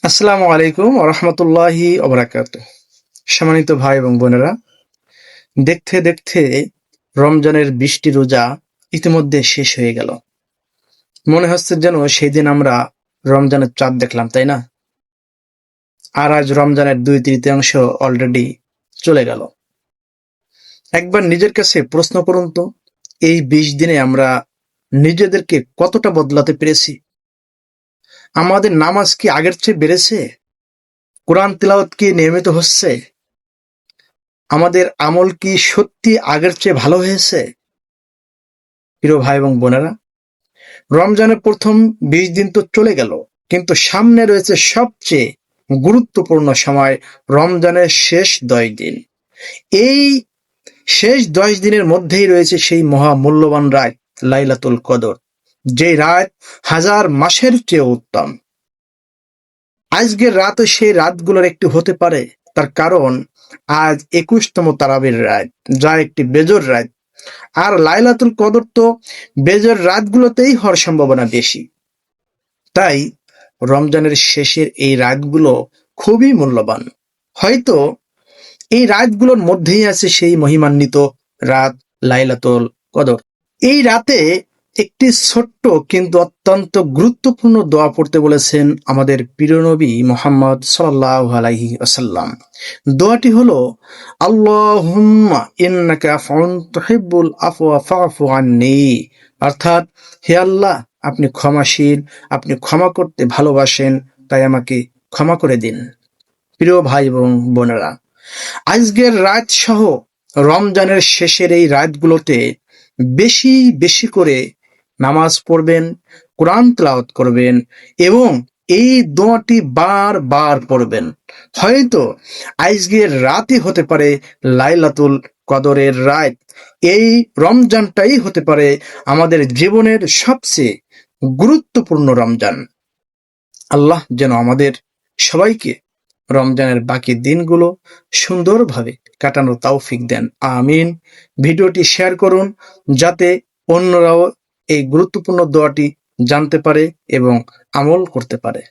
আসসালামু আলাইকুম রহমতুল্লাহি ওবরাকাতুহ। সম্মানিত ভাই এবং বোনেরা, দেখতে দেখতে রমজানের 20টি রোজা ইতিমধ্যে শেষ হয়ে গেল। মনে হচ্ছে যেন সেই দিন আমরা রমজানের চাঁদ দেখলাম, তাই না? আর আজ রমজানের 2/3 অলরেডি চলে গেল। একবার নিজের কাছে প্রশ্ন করুন তো, এই 20 দিনে আমরা নিজেদেরকে কতটা বদলাতে পেরেছি? আমাদের নামাজ কি আগের চেয়ে বেড়েছে? কোরআন তিলাওয়াত কি নিয়মিত হচ্ছে? আমাদের আমল কি সত্যি আগের চেয়ে ভালো হয়েছে? প্রিয় ভাই এবং বোনেরা, রমজানের প্রথম 20 দিন তো চলে গেল, কিন্তু সামনে রয়েছে সবচেয়ে গুরুত্বপূর্ণ সময়, রমজানের শেষ 10 দিন। এই শেষ 10 দিনের মধ্যেই রয়েছে সেই মহামূল্যবান রাত লাইলাতুল কদর, যে রাত হাজার মাসের চেয়ে উত্তম। আজকের রাতও সেই রাতগুলোর একটি হতে পারে, তার কারণ আজ 21তম তারাবির রাত, যা একটি বেজোর রাত। আর লাইলাতুল কদর তো বেজোর রাতগুলোতেই হওয়ার সম্ভাবনা বেশি। তাই রমজানের শেষের এই রাতগুলো খুবই মূল্যবান। হয়তো এই রাতগুলোর মধ্যেই আছে সেই মহিমান্বিত রাত লাইলাতুল কদর। এই রাতে একটি ছোট্ট কিন্তু অত্যন্ত গুরুত্বপূর্ণ দোয়া পড়তে বলেছেন আমাদের প্রিয় নবী মুহাম্মদ সাল্লাল্লাহু আলাইহি ওয়াসাল্লাম। দোয়াটি হলো, আল্লাহুম্মা ইন্নাকা আফউন তুহিব্বুল আফওয়া ফা'ফু আন্নী। অর্থাৎ, হে আল্লাহ, আপনি ক্ষমাশীল, আপনি ক্ষমা করতে ভালোবাসেন, তাই আমাকে ক্ষমা করে দিন। প্রিয় ভাই এবং বোনেরা, আজকের রাত সহ রমজানের শেষের এই রাতগুলোতে বেশি বেশি করে নামাজ পড়বেন, কোরআন তেলাওয়াত করবেন এবং এই দোয়াটি বারবার পড়বেন। হয়তো আজকের রাতই হতে পারে লাইলাতুল কদরের রাত। এই রমজানটাই হতে পারে আমাদের জীবনের সবচেয়ে গুরুত্বপূর্ণ রমজান। আল্লাহ যেন আমাদের সবাইকে রমজানের বাকি দিনগুলো সুন্দরভাবে কাটানোর তৌফিক দেন, আমিন। ভিডিওটি শেয়ার করুন যাতে অন্যরাও এই গুরুত্বপূর্ণ দোয়াটি জানতে পারে এবং আমল করতে পারে।